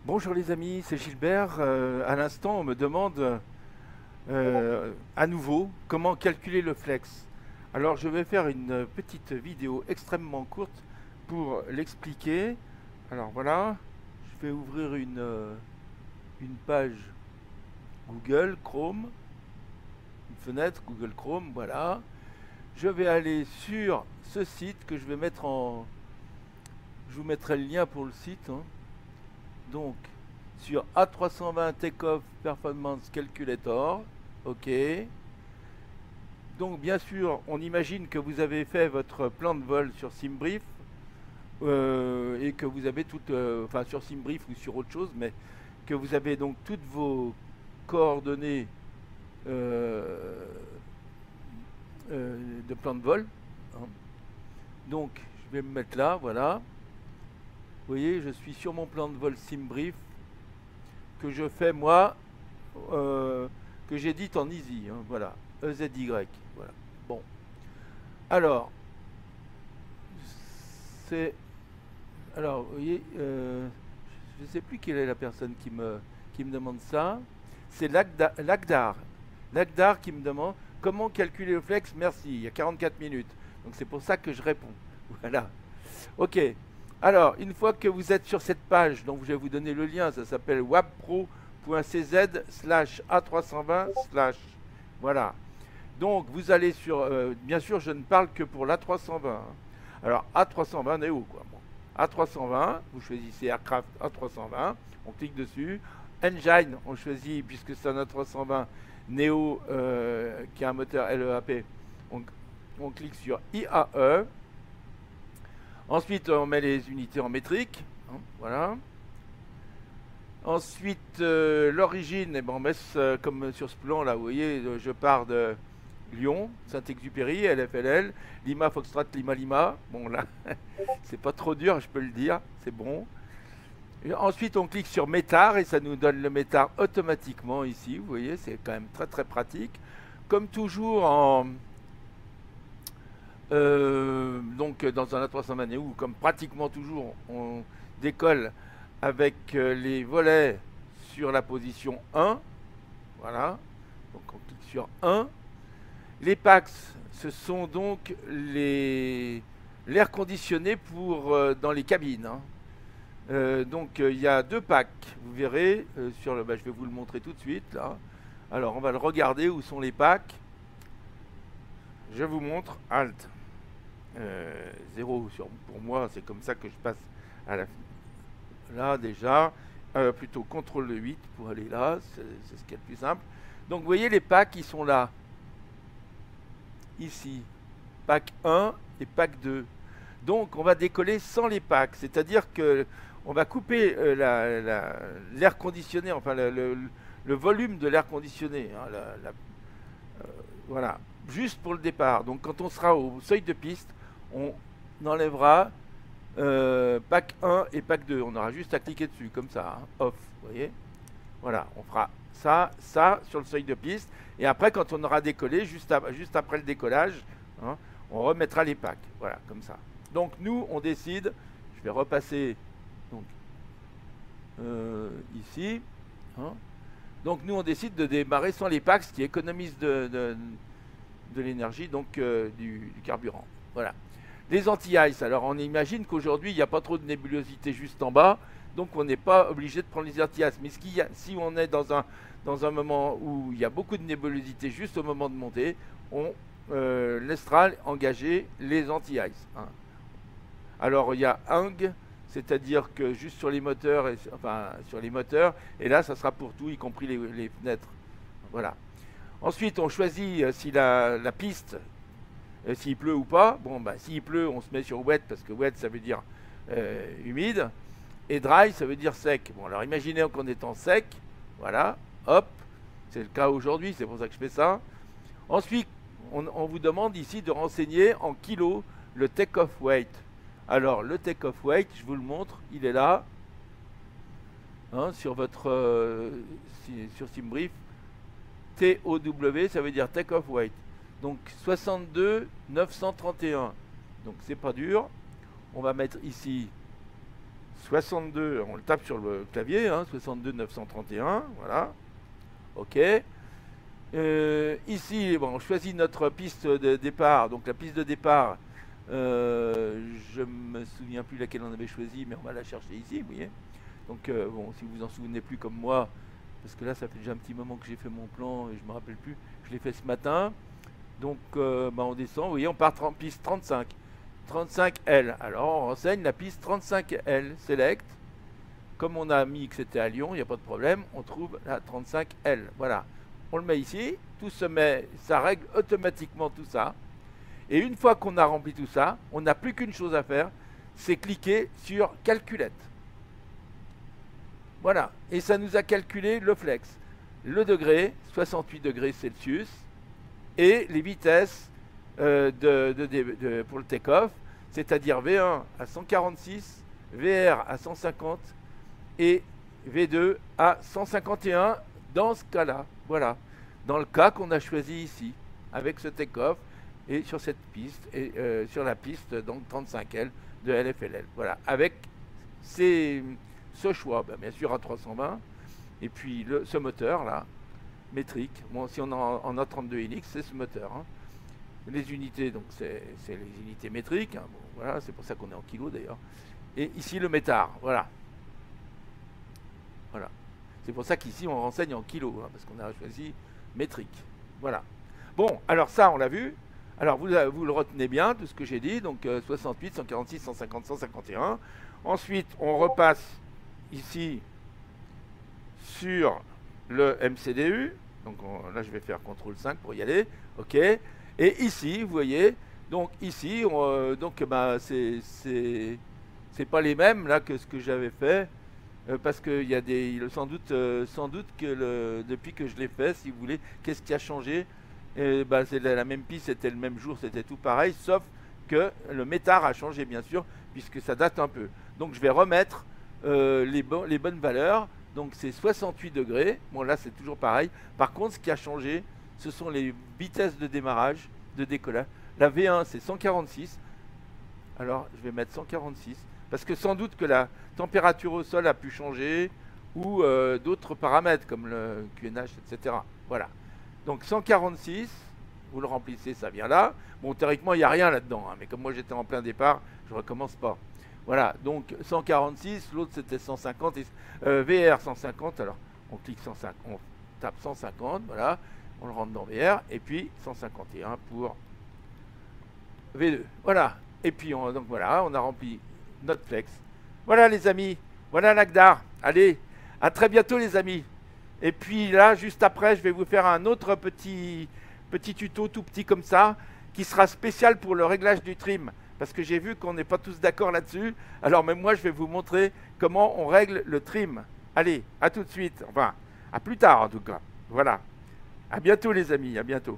Bonjour les amis, c'est Gilbert. À l'instant, on me demande à nouveau comment calculer le flex. Alors, je vais faire une petite vidéo extrêmement courte pour l'expliquer. Alors voilà, je vais ouvrir une page Google Chrome, une fenêtre Google Chrome, voilà. Je vais aller sur ce site que je vais mettre en... Je vous mettrai le lien pour le site, hein. Donc, sur A320 Takeoff Performance Calculator, ok. Donc, bien sûr, on imagine que vous avez fait votre plan de vol sur SimBrief et que vous avez toutes, enfin sur SimBrief ou sur autre chose, mais que vous avez donc toutes vos coordonnées de plan de vol, hein. Donc, je vais me mettre là, voilà. Vous voyez, je suis sur mon plan de vol SimBrief que je fais moi, que j'édite en easy, hein, voilà, EZY, voilà. Bon, alors, c'est, alors, vous voyez, je ne sais plus quelle est la personne qui me demande ça. C'est Lagdar qui me demande comment calculer le flex. Merci, il y a 44 minutes. Donc c'est pour ça que je réponds. Voilà. Ok. Alors, une fois que vous êtes sur cette page, dont je vais vous donner le lien, ça s'appelle webpro.cz/A320/. Voilà. Donc, vous allez sur... bien sûr, je ne parle que pour l'A320, hein. Alors, A320 Neo, quoi. Bon. A320, vous choisissez Aircraft A320, on clique dessus. Engine, on choisit, puisque c'est un A320 Neo qui a un moteur LEAP, on clique sur IAE. Ensuite, on met les unités en métrique, hein, voilà. Ensuite, l'origine, eh ben, on met comme sur ce plan là, vous voyez, je pars de Lyon, Saint-Exupéry, LFLL, Lima, Foxtrot, Lima, Lima. Bon là, c'est pas trop dur, je peux le dire, c'est bon. Et ensuite, on clique sur métard et ça nous donne le métard automatiquement ici, vous voyez, c'est quand même très très pratique. Comme toujours donc dans un A320 Neo, comme pratiquement toujours, on décolle avec les volets sur la position 1. Voilà. Donc on clique sur 1. Les packs, ce sont donc l'air conditionné pour dans les cabines, hein. Donc il y a deux packs, vous verrez sur le. Je vais vous le montrer tout de suite là. Alors on va le regarder où sont les packs. Je vous montre. Alt. 0 pour moi, c'est comme ça que je passe à la là déjà, plutôt CTRL 8 pour aller là, c'est ce qui est le plus simple. Donc vous voyez les packs, ils sont là, ici, pack 1 et pack 2. Donc on va décoller sans les packs, c'est-à-dire que on va couper l'air conditionné, enfin le volume de l'air conditionné, hein, voilà, juste pour le départ. Donc quand on sera au seuil de piste, on enlèvera pack 1 et pack 2. On aura juste à cliquer dessus, comme ça, hein, off, vous voyez. Voilà, on fera ça sur le seuil de piste. Et après, quand on aura décollé, juste après le décollage, hein, on remettra les packs. Voilà, comme ça. Donc nous, on décide, je vais repasser donc, ici, hein. Donc nous, on décide de démarrer sans les packs, ce qui économise de l'énergie, donc du carburant. Voilà. Les anti-ice, alors on imagine qu'aujourd'hui il n'y a pas trop de nébulosité juste en bas, donc on n'est pas obligé de prendre les anti-ice. Mais si on est dans un moment où il y a beaucoup de nébulosité juste au moment de monter, on laissera engager les anti-ice, hein. Alors il y a hang, c'est-à-dire que juste sur les moteurs, et là ça sera pour tout, y compris les fenêtres. Voilà. Ensuite on choisit si la piste, s'il pleut ou pas. Bon, bah, s'il pleut, on se met sur wet, parce que wet, ça veut dire humide. Et dry, ça veut dire sec. Bon, alors imaginez qu'on est en sec. Voilà, hop. C'est le cas aujourd'hui, c'est pour ça que je fais ça. Ensuite, on vous demande ici de renseigner en kilos le take-off weight. Alors, le take-off weight, je vous le montre, il est là, hein, sur votre sur SimBrief. TOW, ça veut dire take-off weight. Donc 62 931. Donc c'est pas dur. On va mettre ici 62, on le tape sur le clavier, hein, 62 931, voilà. OK. Ici, bon, on choisit notre piste de départ. Donc la piste de départ, je me souviens plus laquelle on avait choisi, mais on va la chercher ici, vous voyez. Donc bon, si vous en souvenez plus comme moi, parce que là ça fait déjà un petit moment que j'ai fait mon plan et je me rappelle plus, je l'ai fait ce matin. Donc bah, on descend, vous voyez, on part en piste 35. 35L. Alors on renseigne la piste 35L, select. Comme on a mis que c'était à Lyon, il n'y a pas de problème, on trouve la 35L. Voilà. On le met ici, tout se met, ça règle automatiquement tout ça. Et une fois qu'on a rempli tout ça, on n'a plus qu'une chose à faire, c'est cliquer sur calculette. Voilà. Et ça nous a calculé le flex. Le degré, 68 degrés Celsius, et les vitesses pour le take-off, c'est-à-dire V1 à 146, VR à 150 et V2 à 151 dans ce cas-là. Voilà, dans le cas qu'on a choisi ici, avec ce take-off et sur cette piste, et sur la piste donc 35L de LFLL. Voilà, avec ce choix, ben, bien sûr à 320, et puis ce moteur-là, métrique. Bon, si on en a 32 Helix, c'est ce moteur. Hein. Les unités, donc c'est les unités métriques. Hein. Bon, voilà, c'est pour ça qu'on est en kilos d'ailleurs. Et ici le métard, voilà. Voilà. C'est pour ça qu'ici on renseigne en kilos, hein, parce qu'on a choisi métrique. Voilà. Bon, alors ça on l'a vu. Alors vous le retenez bien, tout ce que j'ai dit. Donc 68, 146, 150, 151. Ensuite, on repasse ici sur le MCDU. Donc là, je vais faire CTRL 5 pour y aller. OK. Et ici, vous voyez, donc ici, donc bah, c'est pas les mêmes là que ce que j'avais fait. Parce qu'il y a sans doute que depuis que je l'ai fait, si vous voulez, qu'est-ce qui a changé? Bah, c'est la même piste, c'était le même jour, c'était tout pareil, sauf que le métard a changé, bien sûr, puisque ça date un peu. Donc je vais remettre les bonnes valeurs. Donc c'est 68 degrés. Bon, là c'est toujours pareil. Par contre, ce qui a changé, ce sont les vitesses de démarrage, de décollage. La V1 c'est 146. Alors je vais mettre 146. Parce que sans doute que la température au sol a pu changer, ou d'autres paramètres comme le QNH, etc. Voilà. Donc 146, vous le remplissez, ça vient là. Bon, théoriquement, il n'y a rien là-dedans, hein, mais comme moi j'étais en plein départ, je ne recommence pas. Voilà, donc 146, l'autre c'était 150, VR 150, alors on clique 150, on tape 150, voilà, on le rentre dans VR, et puis 151 pour V2. Voilà, et puis donc voilà, on a rempli notre flex. Voilà les amis, voilà l'Agdar. Allez, à très bientôt les amis. Et puis là, juste après, je vais vous faire un autre petit tuto tout petit comme ça, qui sera spécial pour le réglage du trim. Parce que j'ai vu qu'on n'est pas tous d'accord là-dessus. Alors même moi, je vais vous montrer comment on règle le trim. Allez, à tout de suite. Enfin, à plus tard en tout cas. Voilà. À bientôt les amis, à bientôt.